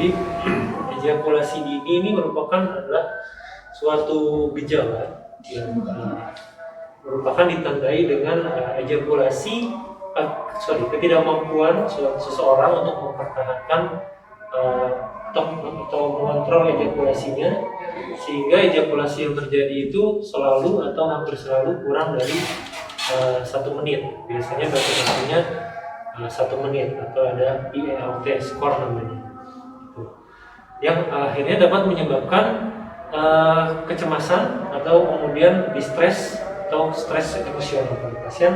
Jadi ejakulasi dini ini adalah suatu gejala yang merupakan ditandai dengan ketidakmampuan seseorang untuk mempertahankan atau mengontrol ejakulasinya, sehingga ejakulasi yang terjadi itu selalu atau hampir selalu kurang dari 1 menit. Biasanya batasnya 1 menit atau ada IELT skor namanya, yang akhirnya dapat menyebabkan kecemasan atau kemudian distress atau stres emosional pada pasien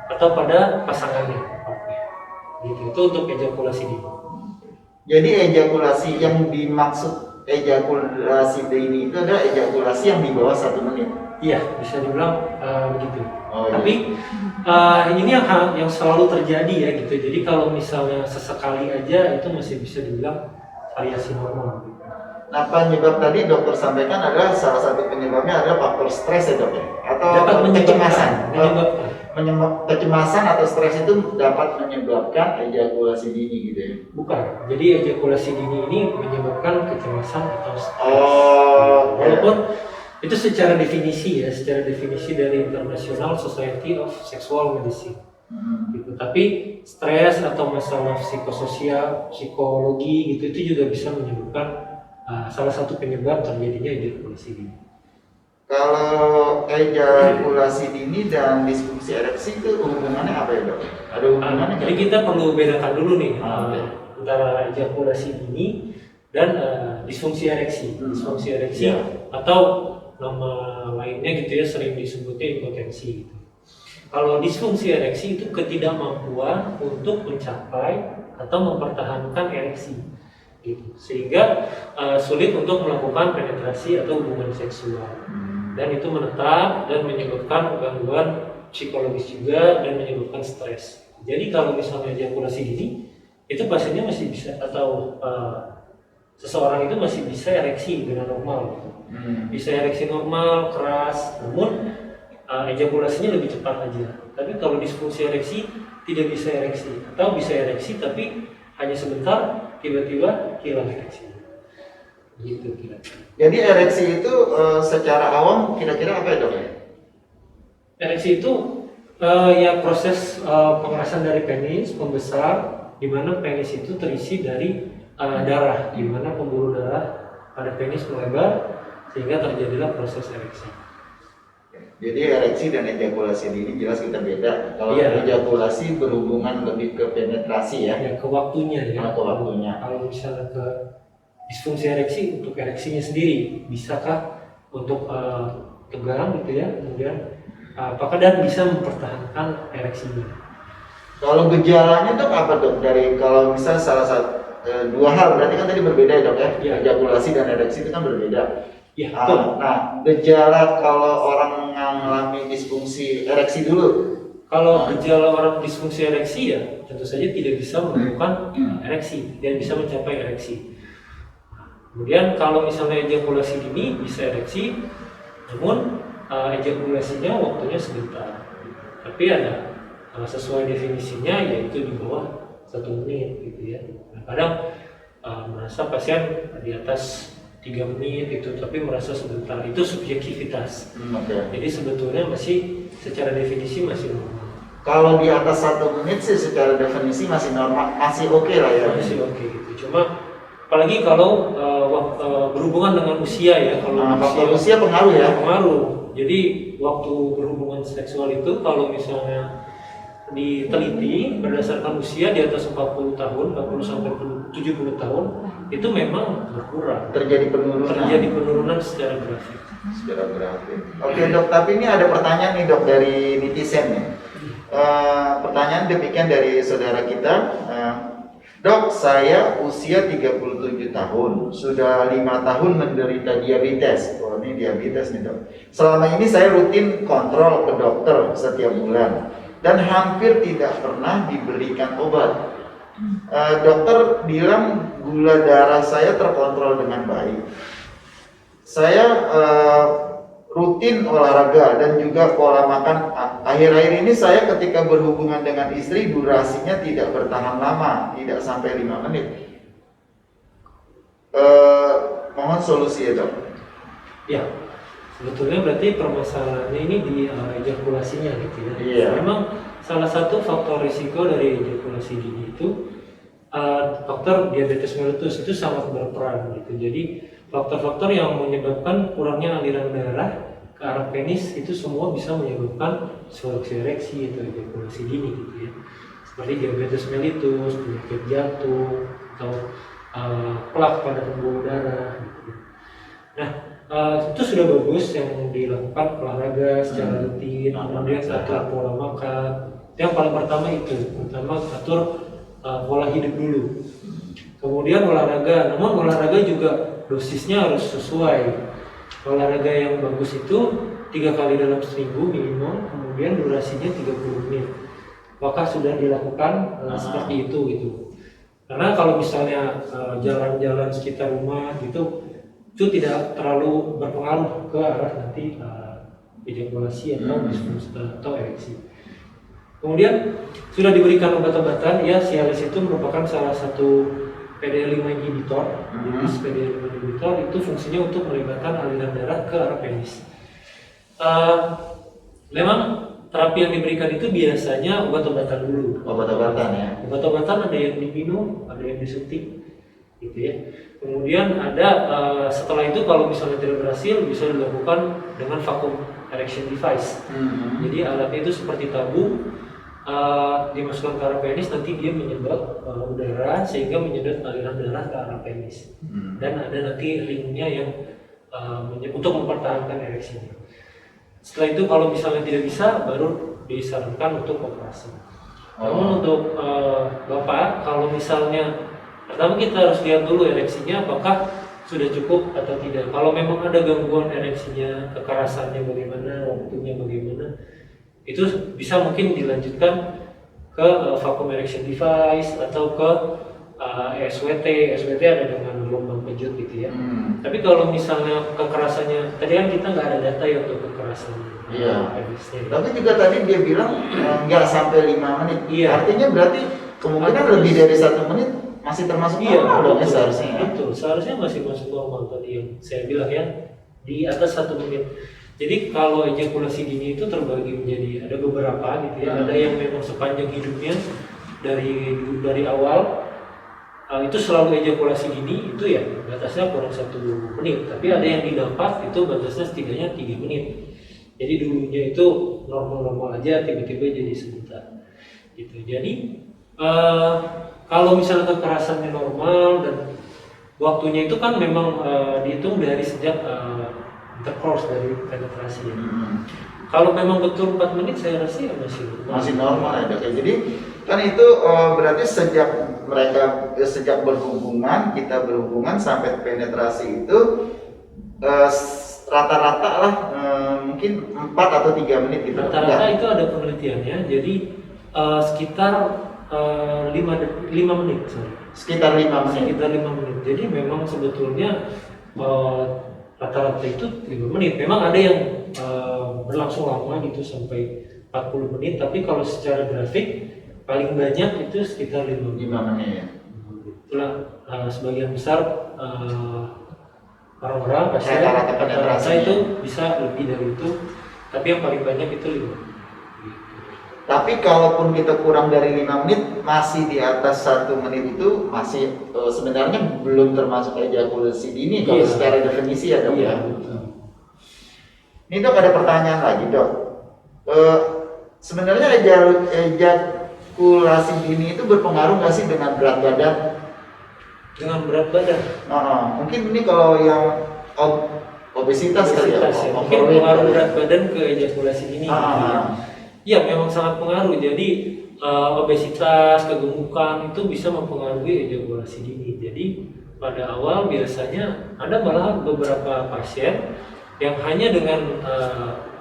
atau pada pasangannya. Gitu. Itu untuk ejakulasi dini. Jadi ejakulasi yang dimaksud ejakulasi dini itu adalah ejakulasi yang di bawah 1 menit. Iya, bisa dibilang begitu. Oh, tapi ini yang selalu terjadi ya gitu. Jadi kalau misalnya sesekali aja itu masih bisa dibilang variasi normal. Nah, penyebab tadi dokter sampaikan adalah salah satu penyebabnya adalah faktor stres ya dok ya? Atau kecemasan? Kecemasan atau stres itu dapat menyebabkan ejakulasi dini gitu ya? Bukan, jadi ejakulasi dini ini menyebabkan kecemasan atau stres. Walaupun itu secara definisi dari International Society of Sexual Medicine. Gitu. Tapi stres atau masalah psikososial, psikologi gitu itu juga bisa menyebabkan salah satu penyebab terjadinya ejakulasi dini. Kalau ejakulasi dini dan disfungsi ereksi itu hubungannya apa ya dok? Ada hubungannya? Jadi kita perlu bedakan dulu nih antara ejakulasi dini dan disfungsi ereksi. Disfungsi ereksi atau nama lainnya gitu ya, sering disebutnya impotensi gitu. Kalau disfungsi ereksi itu ketidakmampuan untuk mencapai atau mempertahankan ereksi gitu. Sehingga sulit untuk melakukan penetrasi atau hubungan seksual. Dan itu menetap dan menyebabkan gangguan psikologis juga dan menyebabkan stres. Jadi kalau misalnya ejakulasi dini itu pasiennya masih bisa atau seseorang itu masih bisa ereksi dengan normal. Bisa ereksi normal, keras, namun ejakulasinya lebih cepat aja. Tapi kalau disfungsi ereksi tidak bisa ereksi atau bisa ereksi tapi hanya sebentar, tiba-tiba hilang ereksi. Gitu kira-kira. Jadi ereksi itu secara awam kira-kira apa ya dok? Ereksi itu ya proses pengerasan dari penis membesar, di mana penis itu terisi dari darah, di mana pembuluh darah pada penis melebar sehingga terjadilah proses ereksi. Jadi ereksi dan ejakulasi dini jelas kita beda. Kalau ejakulasi berhubungan lebih ke penetrasi ya. Ya ke waktunya ya. Ke waktunya. Kalau misalnya ke disfungsi ereksi, untuk ereksinya sendiri bisakah untuk tegang gitu ya, kemudian apakah dan bisa mempertahankan ereksinya? Kalau gejalanya dok apa dok? Dari kalau misal salah satu dua hal berarti kan tadi berbeda ya dok ya? Ejakulasi dan ereksi itu kan berbeda. Ya, nah gejala kalau orang mengalami disfungsi ereksi dulu. Kalau gejala orang disfungsi ereksi ya tentu saja tidak bisa menemukan ereksi dan bisa mencapai ereksi. Kemudian kalau misalnya ejakulasi dini bisa ereksi, namun ejakulasinya waktunya sebentar. Tapi ada sesuai definisinya yaitu di bawah 1 menit gitu ya. Nah, kadang merasa pasien di atas 3 menit itu, tapi merasa sebentar. Itu subjektivitas. Jadi sebetulnya masih secara definisi masih normal. Kalau di atas 1 menit sih secara definisi masih normal, masih oke lah ya. Masih oke gitu. Cuma apalagi kalau berhubungan dengan usia ya. Kalau usia pengaruh ya? Pengaruh. Jadi waktu berhubungan seksual itu kalau misalnya diteliti berdasarkan usia di atas 40 tahun, 40 sampai 70 tahun itu memang berkurang. Terjadi penurunan secara grafik. Oke dok, tapi ini ada pertanyaan nih dok dari netizen nih. Pertanyaan demikian dari saudara kita. Dok, saya usia 37 tahun, sudah 5 tahun menderita diabetes. Oh, ini diabetes nih dok. Selama ini saya rutin kontrol ke dokter setiap bulan dan hampir tidak pernah diberikan obat. Dokter bilang gula darah saya terkontrol dengan baik. Saya rutin olahraga dan juga pola makan. Akhir-akhir ini saya ketika berhubungan dengan istri durasinya tidak bertahan lama, tidak sampai 5 menit. solusi ya dok? Ya, sebetulnya berarti permasalahannya ini di ejakulasinya gitu ya. Iya. Memang salah satu faktor risiko dari ejakulasi dini itu faktor diabetes mellitus itu sangat berperan gitu. Jadi faktor-faktor yang menyebabkan kurangnya aliran darah ke arah penis itu semua bisa menyebabkan disfungsi ereksi atau ejakulasi dini gitu ya. Seperti diabetes mellitus, penyakit jantung, atau plak pada pembuluh darah gitu. Nah, itu sudah bagus yang dilakukan olahraga secara rutin, kemudian atur pola makan. Yang paling pertama itu, pertama atur pola hidup dulu. Kemudian olahraga, namun olahraga juga dosisnya harus sesuai. Olahraga yang bagus itu 3 kali dalam seminggu minimum, kemudian durasinya 30 menit. Apakah sudah dilakukan seperti itu gitu? Karena kalau misalnya jalan-jalan sekitar rumah gitu, itu tidak terlalu berpengaruh ke arah nanti ejakulasi atau disfungsi atau ereksi. Kemudian sudah diberikan obat-obatan, ya Cialis itu merupakan salah satu PDE5 inhibitor. Jadi PDE5 inhibitor itu fungsinya untuk melibatkan aliran darah ke arah penis. Memang terapi yang diberikan itu biasanya obat-obatan dulu. Obat-obatan ya. Obat-obatan ada yang diminum, ada yang disuntik, gitu ya. Kemudian ada setelah itu kalau misalnya tidak berhasil bisa dilakukan dengan vacuum erection device. Jadi alatnya itu seperti tabung, dimasukkan ke arah penis, nanti dia menyedot udara sehingga menyedot aliran darah ke arah penis. Dan ada nanti ringnya yang untuk mempertahankan ereksinya. Setelah itu kalau misalnya tidak bisa, baru disarankan untuk operasi. Namun untuk Bapak, kalau misalnya pertama kita harus lihat dulu ereksinya apakah sudah cukup atau tidak. Kalau memang ada gangguan ereksinya, kekerasannya bagaimana, waktunya bagaimana, itu bisa mungkin dilanjutkan ke vacuum erection device atau ke SWT. SWT ada dengan gelombang kejut gitu ya. Tapi kalau misalnya kekerasannya, tadi kan kita nggak ada data ya untuk kekerasan. Iya. Penisnya. Tapi juga tadi dia bilang nggak sampai 5 menit. Iya. Artinya berarti kemungkinan lebih dari 1 menit masih termasuk normal dong ya seharusnya. Betul, seharusnya masih masuk normal tadi yang saya bilang ya, di atas 1 menit. Jadi kalau ejakulasi dini itu terbagi menjadi ada beberapa gitu ya. Ada yang memang sepanjang hidupnya dari awal itu selalu ejakulasi dini itu ya batasnya kurang 1 menit. Tapi ada yang didapat itu batasnya setidaknya 3 menit. Jadi dulunya itu normal-normal aja, tiba-tiba jadi sebentar. Gitu. Jadi kalau misalnya kekerasannya normal dan waktunya itu kan memang dihitung dari sejak intercourse, dari penetrasi. Kalau memang betul 4 menit saya rasa ya masih normal ya dok. Jadi kan itu berarti sejak berhubungan, kita berhubungan sampai penetrasi itu rata-rata lah mungkin 4 atau 3 menit gitu. Rata-rata itu ada penelitiannya, jadi sekitar 5 menit. Sekitar 5 menit. Sekitar 5 menit. Jadi memang sebetulnya rata-rata itu 5 menit. Memang ada yang berlangsung lama gitu sampai 40 menit, tapi kalau secara grafik paling banyak itu sekitar 5 menit. Itulah sebagian besar orang-orang pasien rata-rata itu bisa lebih dari itu, tapi yang paling banyak itu 5 menit. Tapi kalaupun kita kurang dari 5 menit, masih di atas 1 menit itu masih sebenarnya belum termasuk ejakulasi dini kalau secara definisi ya dok ya. Ini dok ada pertanyaan lagi dok. Sebenarnya ejakulasi dini itu berpengaruh nggak sih dengan berat badan? Dengan berat badan? Mungkin ini kalau yang obesitas kali ya. Mungkin pengaruh berat badan ke ejakulasi dini. Ya memang sangat pengaruh. Jadi obesitas, kegemukan itu bisa mempengaruhi ejakulasi dini. Jadi pada awal biasanya ada malah beberapa pasien yang hanya dengan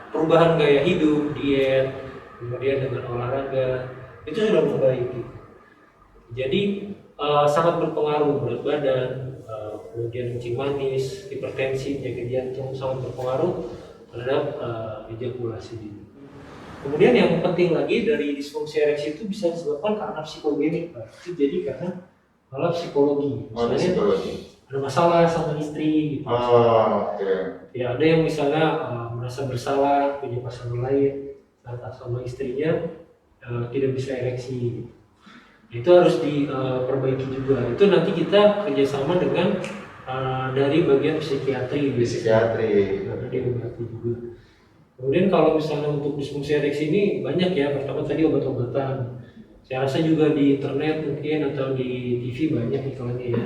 perubahan gaya hidup, diet, kemudian dengan olahraga itu sudah membaik. Jadi sangat berpengaruh berat badan, kemudian kencing manis, hipertensi, penyakit jantung sangat berpengaruh terhadap ejakulasi dini. Kemudian yang penting lagi dari disfungsi ereksi itu bisa disebabkan karena psikogenik, Pak. Itu jadi karena malah psikologi. Psikologi. ada masalah sama istri gitu. Oh, oke. Ya ada yang misalnya merasa bersalah punya pasangan lain saat sama istrinya tidak bisa ereksi. Itu harus diperbaiki juga. Itu nanti kita kerjasama dengan dari bagian psikiatri. Psikiatri. Karena dia obati juga. Kemudian kalau misalnya untuk disfungsi ereksi ini banyak ya. Pertama tadi obat-obatan. Saya rasa juga di internet mungkin atau di TV banyak iklannya ya.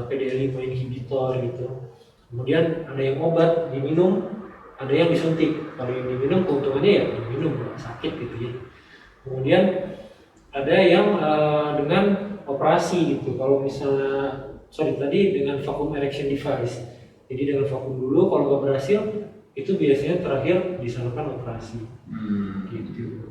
PDL5 inhibitor gitu. Kemudian ada yang obat diminum, ada yang disuntik. Kalau yang diminum keuntungannya ya diminum sakit gitu ya. Kemudian ada yang dengan operasi gitu. Kalau misalnya tadi dengan vacuum erection device. Jadi dengan vacuum dulu, kalau nggak berhasil itu biasanya terakhir disarankan operasi. Gitu.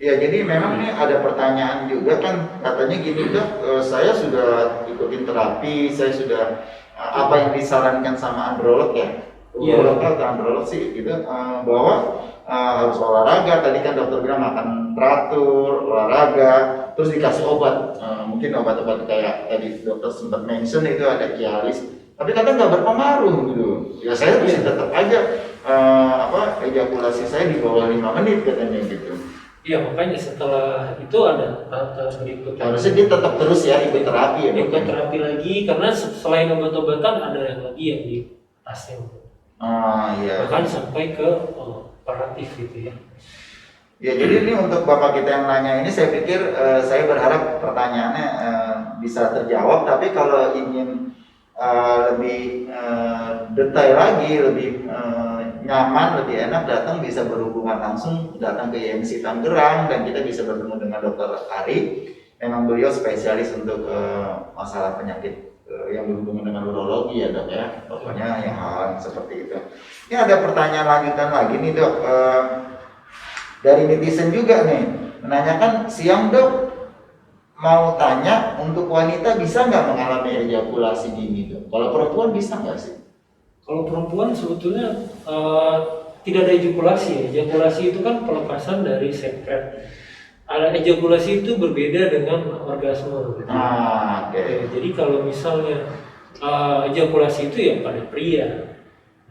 Ya, jadi memang nih ada pertanyaan juga kan, katanya gini dok, saya sudah ikutin terapi, saya sudah apa yang disarankan sama androlog ya, urolog atau androlog sih gitu, bahwa harus olahraga. Tadi kan dokter bilang makan teratur, olahraga, terus dikasih obat, mungkin obat-obat kayak tadi dokter sempat mention itu ada Cialis, tapi kadang nggak berpengaruh gitu. Ya saya bisa tetap aja ejakulasi saya di bawah 5 menit katanya gitu. Iya, makanya setelah itu ada tahap-tahap berikutnya. Harusnya dia tetap terus ya ikut terapi ya. Ikut terapi lagi, karena selain obat-obatan ada yang lagi yang di atasnya. Iya. Bahkan sampai ke operatif gitu ya. Ya, jadi ini untuk bapak kita yang nanya ini, saya pikir saya berharap pertanyaannya bisa terjawab. Tapi kalau ingin lebih detail lagi, lebih nyaman, lebih enak, datang bisa berhubungan langsung, datang ke IMC Tangerang dan kita bisa bertemu dengan Dr. Ari. Memang beliau spesialis untuk masalah penyakit yang berhubungan dengan urologi ya dok ya, pokoknya yang hal seperti itu. Ini ada pertanyaan lanjutan lagi nih dok, dari netizen juga nih, menanyakan, siang dok, mau tanya untuk wanita bisa nggak mengalami ejakulasi dini dok? Kalau perempuan bisa nggak sih? Kalau perempuan sebetulnya tidak ada ejakulasi. Ejakulasi itu kan pelepasan dari sekret. Ada ejakulasi itu berbeda dengan orgasme. Gitu. Okay. Jadi kalau misalnya ejakulasi itu ya pada pria.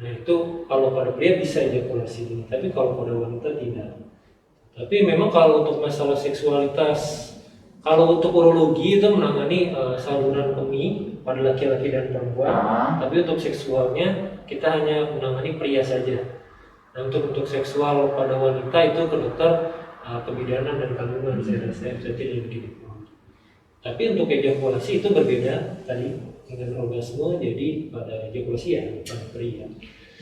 Nah itu kalau pada pria bisa ejakulasi ini, tapi kalau pada wanita tidak. Tapi memang kalau untuk masalah seksualitas, kalau untuk urologi itu menangani saluran kemih pada laki-laki dan perempuan, tapi untuk seksualnya kita hanya menangani pria saja. Nah untuk seksual pada wanita itu ke dokter kebidanan dan kandungan saya rasa tidak begitu. Tapi untuk ejakulasi itu berbeda tadi dengan orgasme, jadi pada ejakulasi ya pada pria.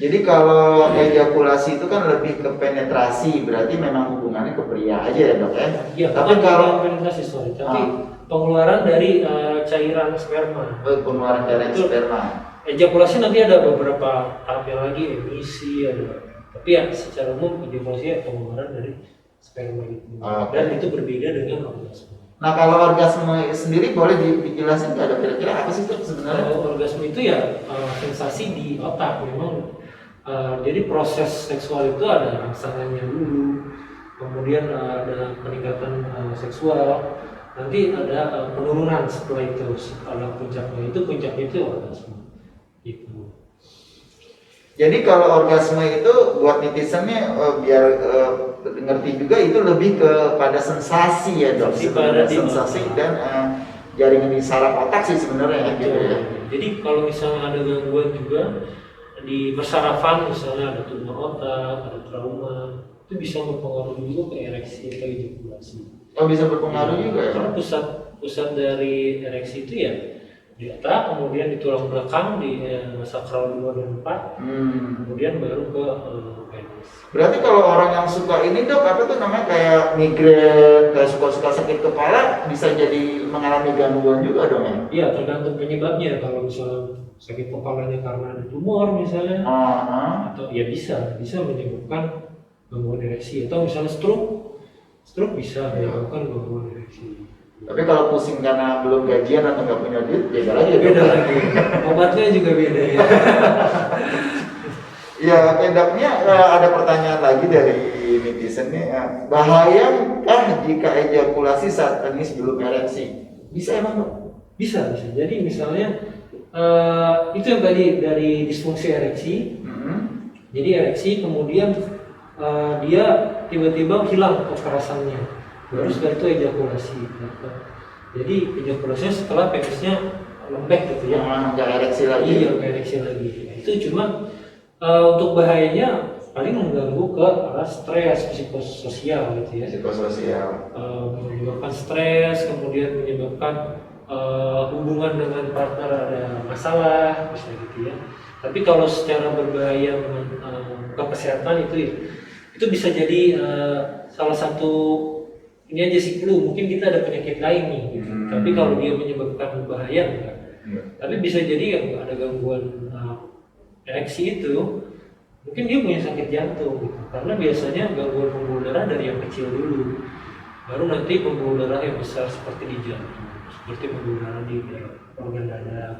Jadi kalau ejakulasi itu kan lebih ke penetrasi, berarti memang hubungannya ke pria aja ya dok ya? Iya, tapi kalau penetrasi tapi pengeluaran dari cairan sperma. Pengeluaran cairan sperma. Ejakulasi nanti ada beberapa tahap yang lagi, emisi ada. Tapi ya secara umum ejakulasi ya pengeluaran dari sperma itu. Dan itu berbeda dengan orgasme. Nah kalau orgasme sendiri boleh dijelasin nggak dok, kira-kira apa sih dok sebenarnya? Kalau orgasme itu ya sensasi di otak memang. Jadi proses seksual itu ada rangsangannya dulu, kemudian ada peningkatan seksual, nanti ada penurunan setelah itu, ada puncaknya itu orgasme. Gitu. Jadi kalau orgasme itu buat netizennya biar ngerti juga itu lebih kepada sensasi ya dok, sensasi dan jaringan di saraf otak sih sebenarnya gitu ya. Jadi kalau misalnya ada gangguan juga di persarafan, misalnya ada tumor otak, ada trauma, itu bisa berpengaruh juga ke ereksi atau ejakulasi. Oh bisa berpengaruh juga ya? Karena pusat dari ereksi itu ya di otak, kemudian di tulang belakang di sakral 2 dan 4, kemudian baru ke penis. Berarti kalau orang yang suka ini dok, apa tuh namanya kayak migrain, kayak suka sakit kepala, bisa jadi mengalami gangguan juga dong ya? Iya, tergantung penyebabnya. Kalau misalnya sakit kepalanya karena ada tumor misalnya, atau ya bisa menyebabkan gangguan ereksi, atau misalnya stroke bisa menyebabkan gangguan ereksi. Tapi kalau pusing karena belum gajian atau nggak punya duit, beda lagi. Obatnya juga beda ya. Ya, dok-nya ada pertanyaan lagi dari netizen nih, bahayakah jika ejakulasi saat penis belum ereksi? Bisa emang dok? Bisa. Jadi misalnya Itu yang tadi dari disfungsi ereksi. Jadi ereksi kemudian dia tiba-tiba hilang kekerasannya, baru setelah itu ejakulasi. Jadi ejakulasinya setelah penisnya lembek gitu ya. Nggak ereksi lagi. Iya, nggak ereksi lagi. Itu cuma untuk bahayanya paling mengganggu ke arah stres psikososial gitu ya. Psikososial. Menyebabkan stres, kemudian menyebabkan hubungan dengan partner ada masalah, misalnya gitu ya. Tapi kalau secara berbahaya ke kesehatan itu bisa jadi salah satu ini aja sih flu. Mungkin kita ada penyakit lain nih, gitu. Tapi kalau dia menyebabkan bahaya enggak. Tapi bisa jadi yang ada gangguan ereksi itu, mungkin dia punya sakit jantung gitu. Karena biasanya gangguan pembuluh darah dari yang kecil dulu, baru nanti pembuluh darah yang besar seperti di jantung, seperti pembuluh darah di organ dada.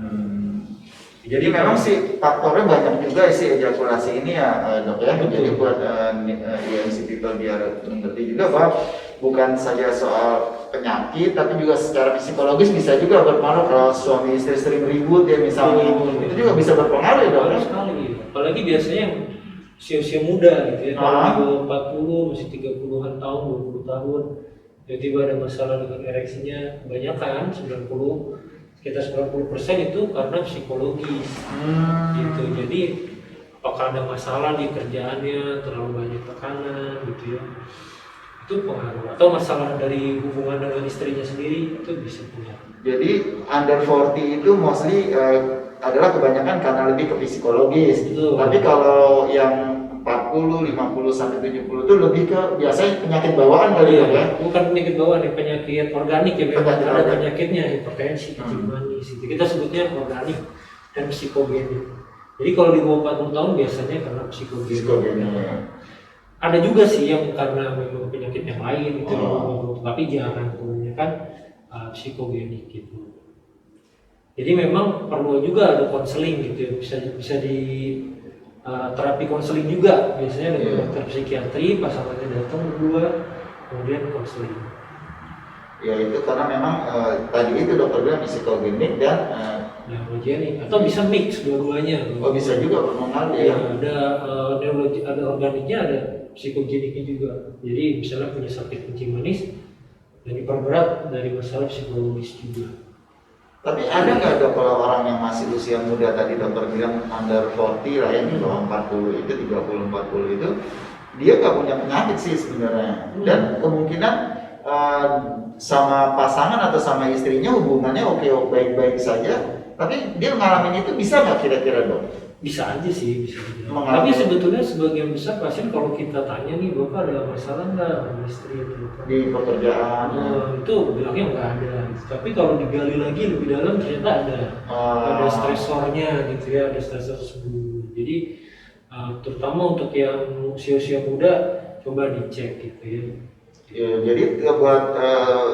Jadi memang sih faktornya banyak juga sih ejakulasi ini ya dok ya. Jadi buat EMC people biar mengerti juga bahwa bukan saja soal penyakit, tapi juga secara psikologis bisa juga berpengaruh. Kalau suami istri sering ribut ya misalnya, itu juga bisa berpengaruh ya dok. Sekali, apalagi biasanya yang usia muda gitu ya, kalau 40 masih 30-an tahun, 20 tahun, tiba-tiba ada masalah dengan ereksinya, kebanyakan 90 sekitar 90% itu karena psikologis gitu. Jadi apakah ada masalah di kerjaannya, terlalu banyak tekanan gitu ya, itu pengaruh, atau masalah dari hubungan dengan istrinya sendiri itu bisa punya. Jadi under 40 itu mostly adalah kebanyakan karena lebih ke psikologis. Betul. Tapi kalau yang 40, 50 sampai 70 itu lebih ke biasanya penyakit bawaan kali ya. Bukan penyakit bawaan, ya penyakit organik ya, memang ada organik. penyakitnya, hipertensi, kencing manis, itu kita sebutnya organik dan psikogenik. Jadi kalau di bawah 40 tahun biasanya karena psikogenik. Ada juga sih yang karena memang penyakit yang lain itu, tapi jarang, kebanyakan psikogenik gitu. Jadi memang perlu juga ada konseling gitu ya, bisa di terapi konseling juga, biasanya dengan dokter psikiatri, pasangannya datang berdua, kemudian konseling. Ya itu karena memang tadi itu dokter bilang psikogenik dan neurogenik, atau bisa mix dua-duanya. Oh bisa juga berpengaruh ya. Ada neurologi, ada organiknya, ada psikogeniknya juga. Jadi misalnya punya sakit kencing manis dan diperberat dari masalah psikologis juga. Tapi ada nggak dok kalau orang yang masih usia muda, tadi dokter bilang under 40 lah ya, di bawah 40 itu, 30-40 itu, dia nggak punya penyakit sih sebenarnya. Dan kemungkinan sama pasangan atau sama istrinya hubungannya oke baik-baik saja, tapi dia ngalamin itu bisa nggak kira-kira dok? Bisa aja sih, bisa aja. Tapi sebetulnya sebagian besar pasien kalau kita tanya nih, bapak ada masalah nggak sama istri atau apa di pekerjaan? Itu bilangnya nggak ada. Tapi kalau digali lagi lebih dalam ternyata ada stresornya gitu ya, ada stresor tersebut. Jadi terutama untuk yang usia muda coba dicek gitu ya. Ya, jadi buat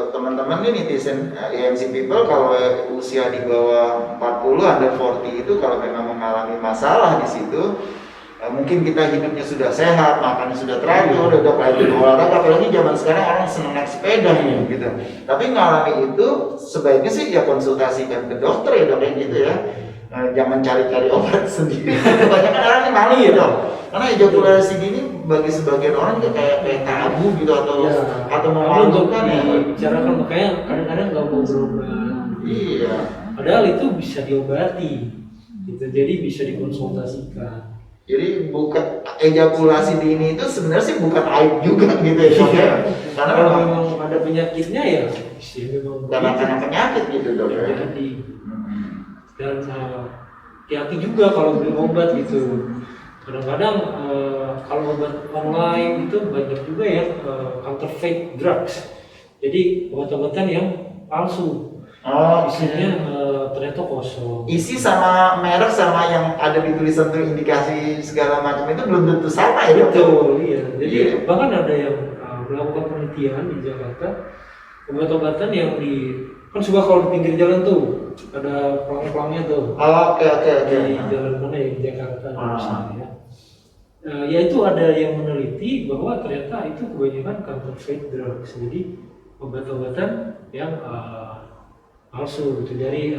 teman-teman nih netizen EMC people, kalau usia di bawah 40 under 40 itu kalau memang mengalami masalah di situ, mungkin kita hidupnya sudah sehat, makannya sudah teratur, udah rajin olahraga, apalagi zaman sekarang orang senang naik sepeda nih gitu. Tapi mengalami itu sebaiknya sih ya konsultasikan ke dokter ya dok, gitu ya. Jangan cari-cari obat sendiri. Kebanyakan orang ini malu ya dok. Karena ejakulasi gini bagi sebagian orang juga kayak tabu gitu atau memalukan ya. Bicarakan, makanya kadang-kadang nggak mau berobat. Iya. Padahal itu bisa diobati, gitu. Jadi bisa dikonsultasikan. Jadi bukan ejakulasi dini itu sebenarnya sih bukan aib juga gitu ya. Iya. Karena kalau memang ada penyakitnya ya, sih memang. Karena penyakit gitu dok ya. Jadi dan hati-hati juga kalau beli obat gitu. Kadang-kadang kalau obat online itu banyak juga ya counterfeit drugs. Jadi obat-obatan yang palsu. Isinya ternyata kosong. Isi sama merek sama yang ada di tulisan tuh indikasi segala macam itu belum tentu sama ya. Betul, iya. Jadi bahkan ada yang melakukan penelitian di Jakarta, obat-obatan yang kan suka kalau di pinggir jalan tuh ada pelang-pelangnya tuh. Oke. Di jalan mana ya, di Jakarta misalnya. Ya itu ada yang meneliti bahwa ternyata itu kebanyakan counterfeit drugs. Jadi obat-obatan yang palsu gitu. Dari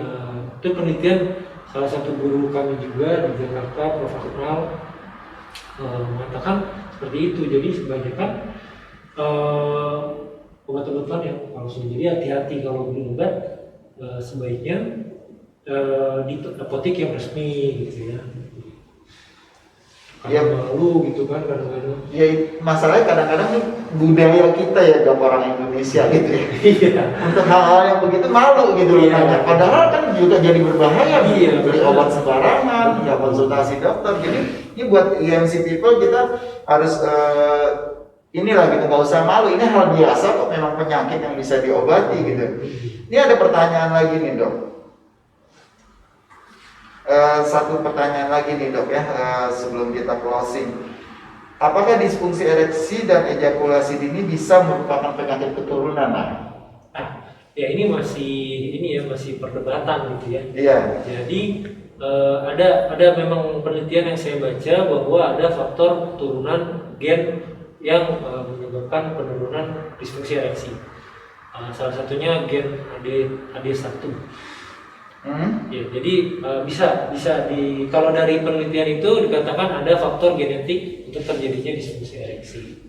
itu penelitian salah satu guru kami juga di Jakarta, Prof. Akmal, mengatakan seperti itu. Jadi kebanyakan obat-obatan yang palsu. Jadi hati-hati kalau beli obat, sebaiknya di apotek yang resmi gitu ya. Karena malu gitu kan kadang-kadang. Ya masalahnya kadang-kadang nih budaya kita ya dok, orang Indonesia gitu ya. Iya. Untuk hal-hal yang begitu malu gitu loh nanya. Padahal kan juga jadi berbahaya. Iya, beli obat sembarangan, nggak konsultasi dokter. Jadi ini buat EMC people kita harus inilah gitu, nggak usah malu. Ini hal biasa kok, memang penyakit yang bisa diobati gitu. Ini ada pertanyaan lagi nih dok. Satu pertanyaan lagi nih dok ya, sebelum kita closing. Apakah disfungsi ereksi dan ejakulasi dini bisa merupakan penyakit keturunan? Ya ini masih perdebatan gitu ya. Iya. Jadi ada memang penelitian yang saya baca bahwa ada faktor keturunan gen yang menyebabkan penurunan disfungsi ereksi. Salah satunya gen AD1. Ya, jadi bisa kalau dari penelitian itu dikatakan ada faktor genetik untuk terjadinya disfungsi ereksi.